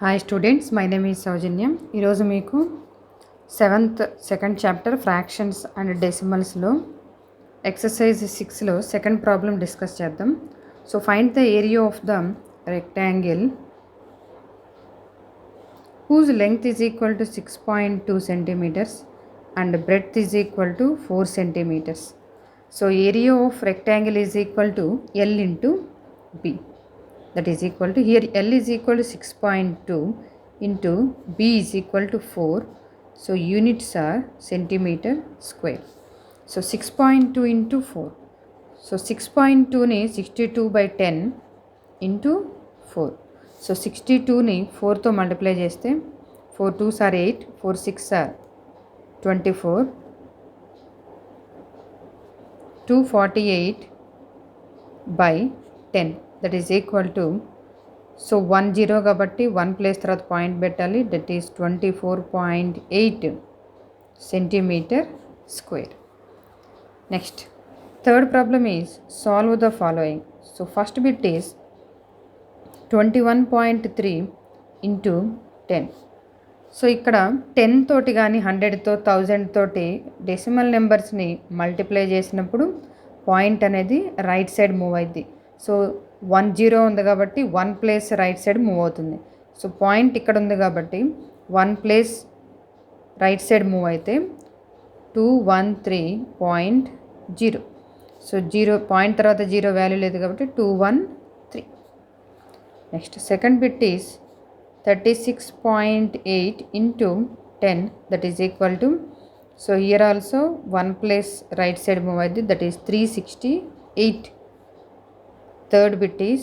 Hi students, my name is Saujanyam. ఈరోజు మీకు second chapter fractions and డెసిమల్స్లో ఎక్సర్సైజ్ 6లో సెకండ్ ప్రాబ్లం డిస్కస్ చేద్దాం. So find the area of the rectangle whose length is equal to 6.2 centimeters and breadth is equal to 4 centimeters. So area of rectangle is equal to L into B. That is equal to, here L is equal to 6.2 into B is equal to 4. So units are centimeter square. So 6.2 into 4. So 6.2 ni 62 by 10 into 4. So 62 ni 4 తో multiply చేస్తే 4 2s are 8, 4 6 are 24, 248 by 10. That is equal to, so 1 0 కాబట్టి 1 place తర్వాత point పెట్టాలి. That is 24.8 centimetre square. Next third problem is solve the following. So first bit is 21.3 into 10. సో ఇక్కడ 10 తోటి కానీ 100తో 1000 తోటి డెసిమల్ నెంబర్స్ని మల్టిప్లై చేసినప్పుడు పాయింట్ అనేది రైట్ సైడ్ మూవ్ అవుద్ది. సో 1 0 ఉంది కాబట్టి 1 ప్లేస్ రైట్ సైడ్ మూవ్ అవుతుంది. సో పాయింట్ ఇక్కడ ఉంది కాబట్టి 1 ప్లేస్ రైట్ సైడ్ మూవ్ అయితే 213.0. సో 0 పాయింట్ తర్వాత 0 వాల్యూ లేదు కాబట్టి 213. Next second bit is 36.8 into 10, that is equal to, so here also 1 place right side move ayyadi, that is 368. Third bit is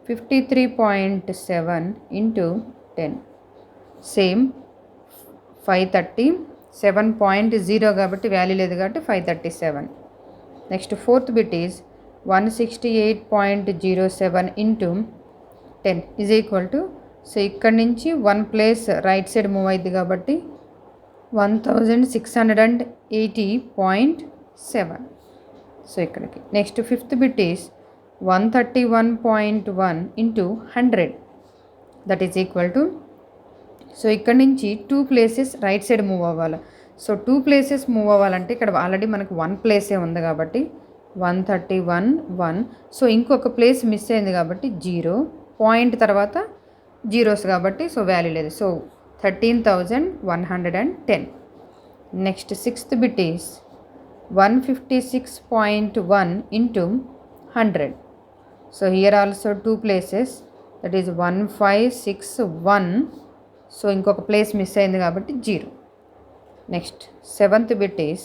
53.7 into 10, same 530, 7.0 కాబట్టి value లేదు కాబట్టి 537. Next fourth bit is 168.07 into 10 is equal to, so ఇక్కడ నుంచి 1 place right side move అయింది కాబట్టి 1680.7. So ఇక్కడికి next fifth bit is 131.1 into 100, that is equal to, so ఇక్కడ నుంచి 2 ప్లేసెస్ రైట్ సైడ్ మూవ్ అవ్వాలి. సో 2 ప్లేసెస్ మూవ్ అవ్వాలంటే ఇక్కడ ఆల్రెడీ మనకు 1 ప్లేసే ఉంది కాబట్టి 131.1. సో ఇంకొక ప్లేస్ మిస్ అయింది కాబట్టి 0, పాయింట్ తర్వాత జీరోస్ కాబట్టి సో వాల్యూ లేదు. So 13,110. Next sixth bit is 156.1 into 100. So here also 2 places, that is 1561. So ఇంకొక ప్లేస్ మిస్ అయింది కాబట్టి 0. Next seventh bit is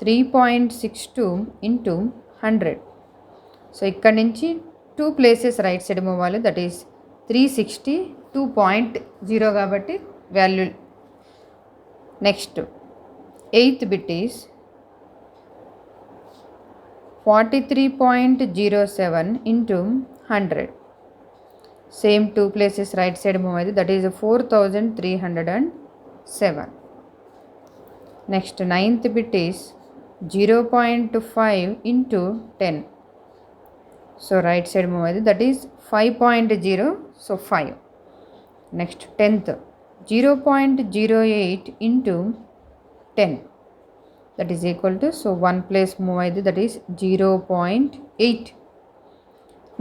3.62 into 100. So ఇక్కడ నుంచి 2 ప్లేసెస్ రైట్ సైడ్ మూవ్ అవ్వాలి, దట్ ఈస్ 362.0 కాబట్టి value. Next eighth bit is 43.07 into 100. Same 2 places right side move అయింది, that is 4307. Next ninth bit is 0.5 into 10. So right side move అయింది, that is 5.0, so 5. Next 10th 0.08 into 10, that is equal to, so 1 place move అయింది, that is 0.8.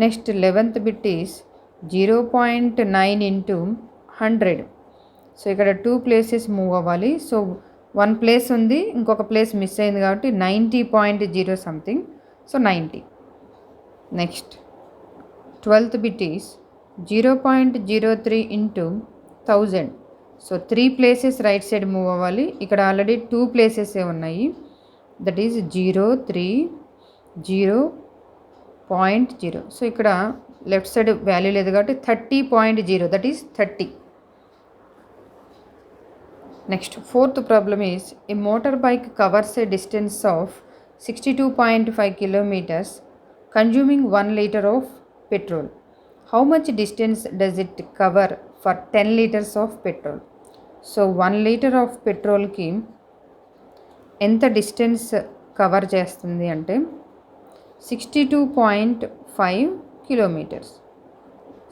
Next 11th bit is 0.9 into 100. So ఇక్కడ 2 places move అవ్వాలి. So 1 place ఉంది, ఇంకొక place miss అయింది కాబట్టి 90.0 something, so 90. Next 12th bit is 0.03 into 1000. So 3 places right side move అవ్వాలి. ఇక్కడ already 2 ప్లేసెసే ఉన్నాయి, దట్ ఈస్ 030.0. సో ఇక్కడ లెఫ్ట్ సైడ్ వాల్యూ లేదు కాబట్టి 30.0, that is 30. Next fourth problem is a motor bike covers a distance of 62.5 kilometers consuming 1 liter of petrol. How much distance does it cover for 10 liters of petrol? So 1 liter of petrol ki ఎంత distance cover చేస్తుంది అంటే 62.5 kilometers.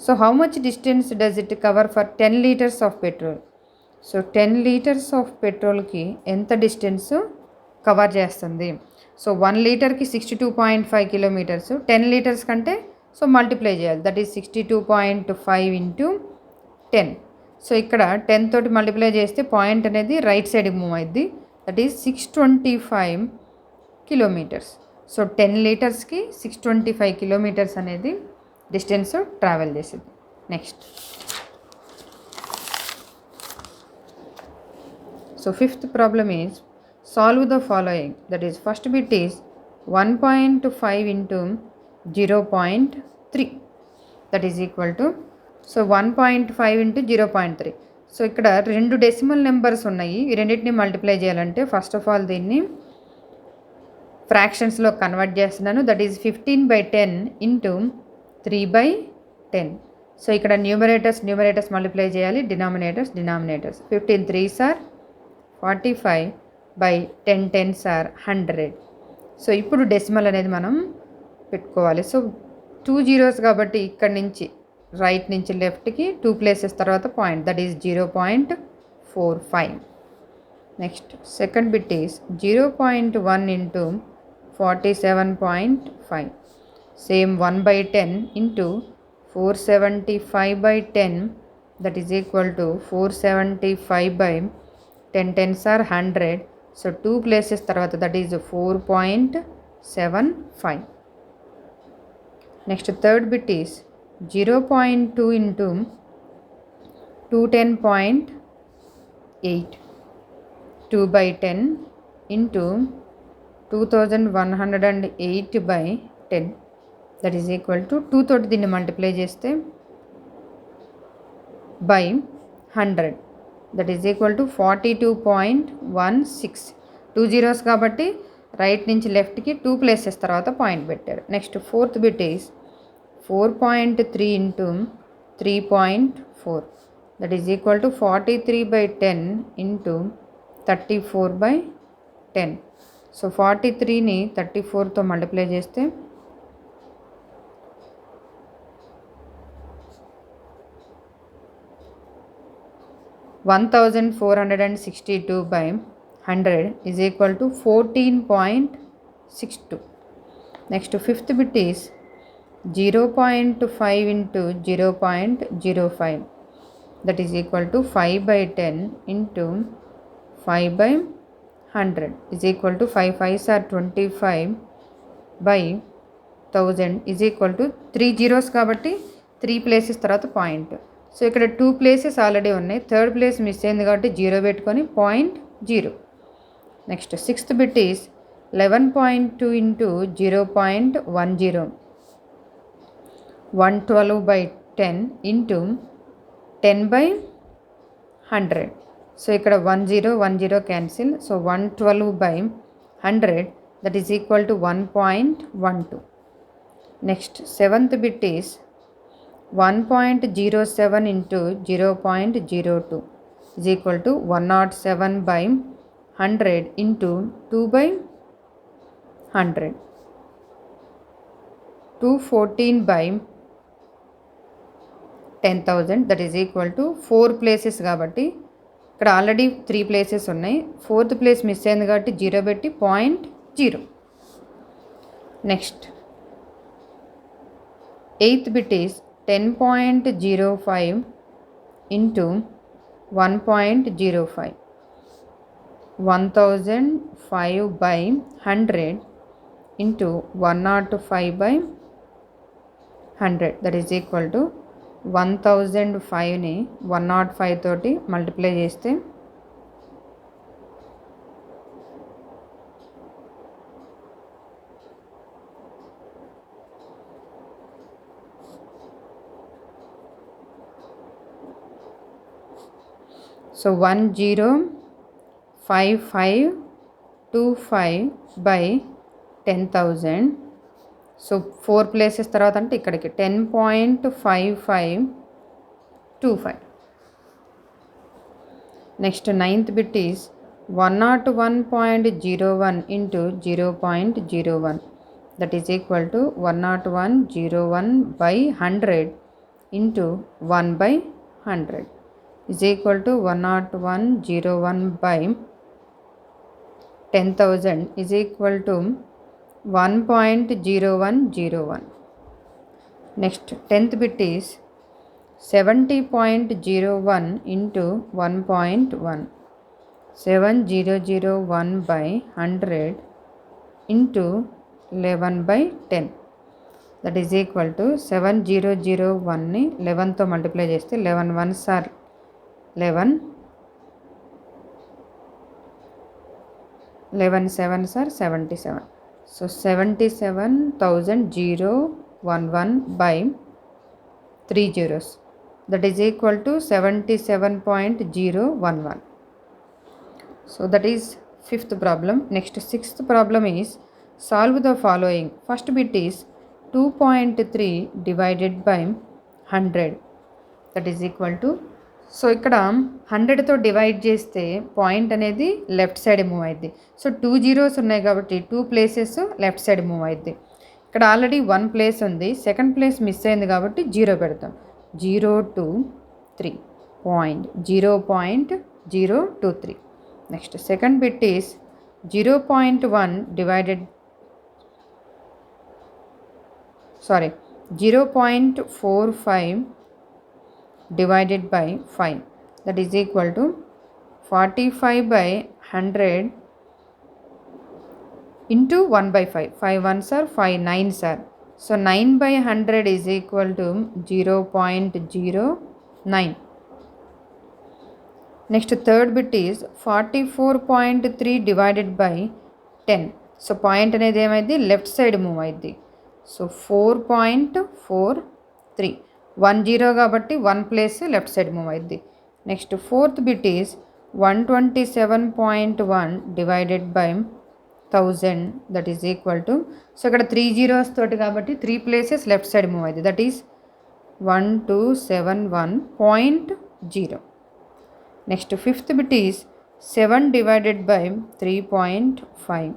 So how much distance does it cover for 10 liters of petrol? So 10 litres of పెట్రోల్కి ఎంత distance cover చేస్తుంది? So 1 లీటర్కి 62.5 kilometres. 10 litres కంటే so multiply చేయాలి. That is 62.5 into 10. సో ఇక్కడ 10 తోటి మల్టిప్లై చేస్తే పాయింట్ అనేది రైట్ సైడ్కి మూవ్ అయింది. That is 625 kilometres. So 10 లీటర్స్కి 625 kilometres అనేది డిస్టెన్స్ ట్రావెల్ చేసింది. Next, so fifth problem is solve the following. That is, first bit is 1.5 into 0.3, that is equal to, so 1.5 into 0.3. So ఇక్కడ రెండు decimal numbers ఉన్నాయి. ఈ రెండింటిని multiply చేయాలంటే first of all దీన్ని ఫ్రాక్షన్స్లో convert చేస్తున్నాను. That is 15/10 into 3/10. సో ఇక్కడ numerators multiply చేయాలి, denominators 15 3s are 45/10 10s are 100. So ఇప్పుడు డెసిమల్ అనేది మనం పెట్టుకోవాలి. సో 2 zeros కాబట్టి ఇక్కడ నుంచి రైట్ నుంచి లెఫ్ట్కి 2 places తర్వాత point, that is 0.45. Next, second bit is 0.1 into 47.5. Same 1/10 into 475/10, that is equal to 475/10 10s are 100. So 2 places తర్వాత that is 4.75. Next, third bit is 0.2 into 210.8, 2/10 into 2108/10, that is equal to 2 తోటి దీన్ని multiply చేస్తే by 100, that is equal to 42.16. 2 zeros కాబట్టి right నుంచి లెఫ్ట్కి 2 places తర్వాత point పెట్టారు. Next, fourth bit is 4.3 into 3.4, that is equal to 43/10 into 34/10. So 43ని 34తో మల్టిప్లై చేస్తే 1462/100 is equal to 14.62. Next, fifth bit is 0.5 into 0.05, that is equal to 5/10 into 5/100 is equal to 5 5s are 25/1000 is equal to 3 zeros కాబట్టి 3 places తర్వాత point. So ఇక్కడ 2 places already ఉన్నాయి, third place miss అయింది కాబట్టి 0 పెట్టుకొని 0.0. Next, sixth bit is 11.2 into 0.10, 112/10 into 10/100. So ఇక్కడ 10 cancel. So 112/100, that is equal to 1.12. Next, seventh bit is 1.07 into 0.02 is equal to 107/100 into 2/100, 214/10,000, that is equal to 4 places కాబట్టి ఇక్కడ already 3 places ఉన్నాయి, fourth place miss అయింది కాబట్టి 0 పెట్టి 0.0. Next, eighth bit is 10.05 into 1.05, 1005/100 into 105/100, that is equal to 1005ని 105 తోటి multiply చేస్తే so 105525/10,000. So 4 places తర్వాత అంటే ఇక్కడికి 10.5525. Next, ninth bit is 101.01 into 0.01, that is equal to 101/01/100 into 1 by 100 is equal to 10101 by 10,000 is equal to 1.0101. Next 10th bit is 70.01 into 1.1. 7001 by 100 into 11 by 10, that is equal to 7001 ని 11తో multiply చేస్తే 11 ones are 11, 11 sevens are 77. So 77,011 by 3 zeros, that is equal to 77.011. So that is fifth problem. Next sixth problem is solve the following. First bit is 2.3 divided by 100, that is equal to, so ఇక్కడ 100తో divide చేస్తే point అనేది left side move అయింది. So 2 zeros ఉన్నాయి కాబట్టి 2 places left side move అయింది. ఇక్కడ already 1 place ఉంది, second place miss అయింది కాబట్టి 0 పెడతాం. 023 point 0.023. Next second bit is 0.1 divided 0.45 divided by 5, that is equal to 45 by 100 into 1 by 5. 5 ones are 5 nines are. So 9 by 100 is equal to 0.09. Next third bit is 44.3 divided by 10. So point అనేది ఏమైంది left side move అయింది. So 4.43, 1 0 కాబట్టి 1 place left side move అయింది. Next fourth bit is 127.1 divided by 1000, that is equal to, so ఇక్కడ 3 zeros తోటి కాబట్టి 3 places left side move అయింది, that is 1271.0. Next fifth bit is 7 divided by 3.5,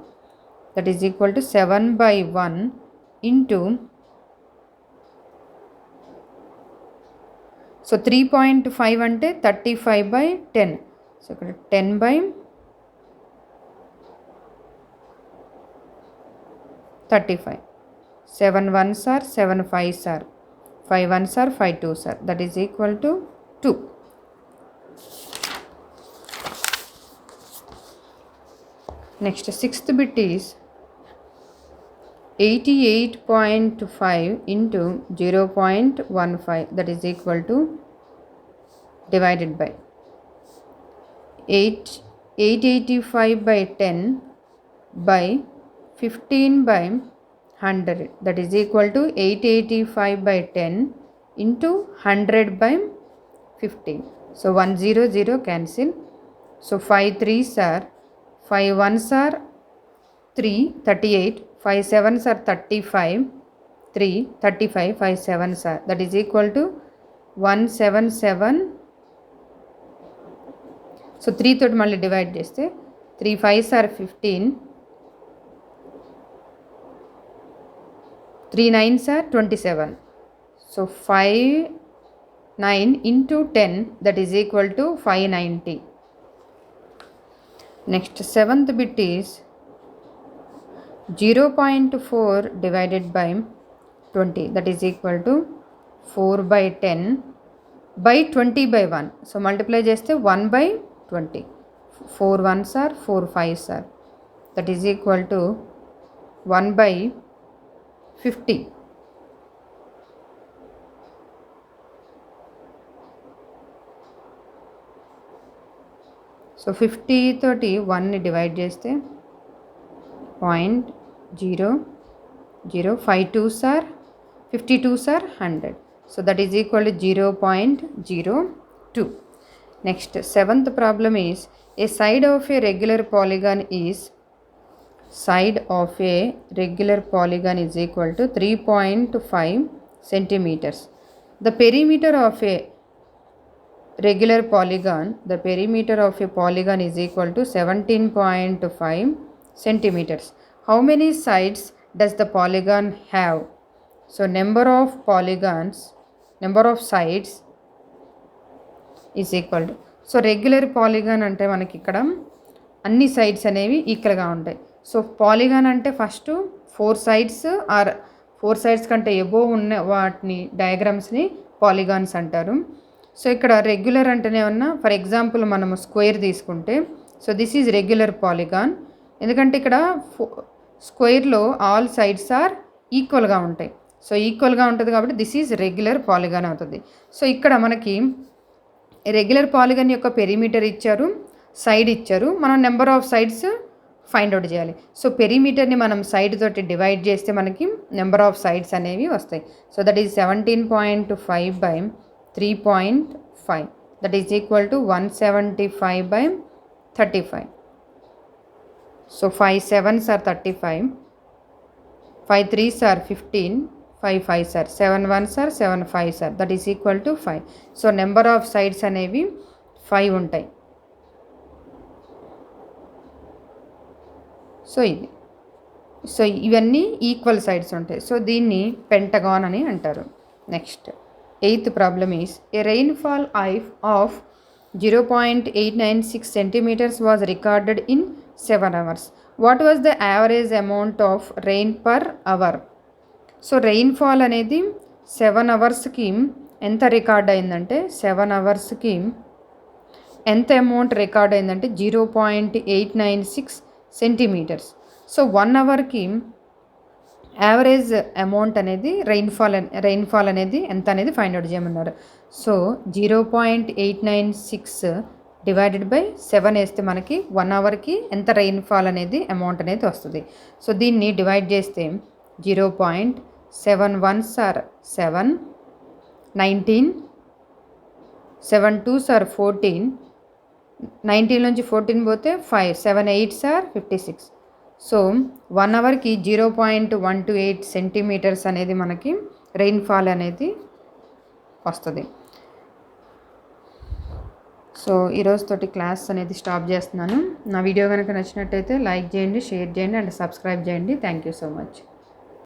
that is equal to 7 by 1 into, so 3.5 అంటే 35 by 10. సో ఇక్కడ 10 by 35. 7 ones are 7 5s are 5 ones are 5 2s are, that is equal to 2. Next sixth bit is 88.5 into 0.15, that is equal to divided by 885 by 10 by 15 by 100, that is equal to 885 by 10 into 100 by 15. So 100 cancel. So 5 3s are 5 1s are 3 38, 5 7s are 35, 3 35, 5 7s are, that is equal to 177. So 3 తోటి మళ్ళీ divide చేస్తే 3 5s are 15, 3 9s are 27. So 5 9 into 10, that is equal to 590. Next seventh bit is 0.4 divided by 20, that is equal to 4 by 10 by 20 by 1. So multiply చేస్తే 1 by 20. 4 ones are 4 5s are, that is equal to 1 by 50. So 50 తోటి 1ని divide చేస్తే 0.00, 5 2s are 52s are 100. So that is equal to 0.02. Next seventh problem is a side of a regular polygon is equal to 3.5 centimeters. The perimeter of a regular polygon is equal to 17.5 centimeters. How many sides does the polygon have? So number of polygons number of sides is equal to, so regular polygon అంటే మనకి ఇక్కడ అన్ని sides అనేవి ఈక్వల్గా ఉంటాయి. So polygon అంటే first 4 sides are 4 sides కంటే above ఉన్న వాటిని డయాగ్రామ్స్ని పాలిగాన్స్ అంటారు. సో ఇక్కడ రెగ్యులర్ అంటేనే ఉన్న, ఫర్ ఎగ్జాంపుల్ మనము స్క్వేర్ తీసుకుంటే, so this is regular polygon. ఎందుకంటే ఇక్కడ స్క్వేర్లో ఆల్ సైడ్స్ ఆర్ ఈక్వల్గా ఉంటాయి. సో ఈక్వల్గా ఉంటుంది కాబట్టి దిస్ ఈజ్ రెగ్యులర్ పాలిగాన్ అవుతుంది. సో ఇక్కడ మనకి రెగ్యులర్ పాలిగాన్ యొక్క పెరిమీటర్ ఇచ్చారు, సైడ్ ఇచ్చారు, మనం number of sides find out చేయాలి. సో పెరిమీటర్ని మనం సైడ్ తోటి డివైడ్ చేస్తే మనకి నెంబర్ ఆఫ్ సైడ్స్ అనేవి వస్తాయి. So that is 17.5 by 3.5, that is equal to 175 by 35. So 5 7s are 35, 5 3s are 15, 5 5s are 7 1s are 7 5s are, that is equal to 5. So number of sides అనేవి 5 ఉంటాయి. So ఇది, so ఇవన్నీ equal sides ఉంటాయి. So దీన్ని pentagon అని అంటారు. Next 8th problem is a rainfall of 0.896 centimeters was recorded in 7 hours. What was the average amount of rain per hour? So rainfall అనేది 7 అవర్స్కి ఎంత రికార్డ్ అయిందంటే, 7 అవర్స్కి ఎంత అమౌంట్ రికార్డ్ అయిందంటే 0.896 సెంటీమీటర్స్. సో 1 అవర్కి యావరేజ్ అమౌంట్ అనేది రెయిన్ఫాల్ అనేది ఎంత అనేది ఫైండ్ అవుట్ చేయమన్నారు. సో 0.896 డివైడెడ్ బై 7 వేస్తే మనకి 1 అవర్కి ఎంత రెయిన్ఫాల్ అనేది అమౌంట్ అనేది వస్తుంది. సో దీన్ని డివైడ్ చేస్తే 0.71s are 7, 19, 7 2s are 14, 19 నుంచి 14 పోతే 5, 7 8s are 56. సో 1 అవర్కి 0.128 సెంటీమీటర్స్ అనేది మనకి రెయిన్ఫాల్ అనేది వస్తుంది. సో ఈరోజుతోటి క్లాస్ అనేది స్టాప్ చేస్తున్నాను. నా వీడియో కనుక నచ్చినట్టయితే లైక్ చేయండి, షేర్ చేయండి అండ్ సబ్స్క్రైబ్ చేయండి. Thank you so much.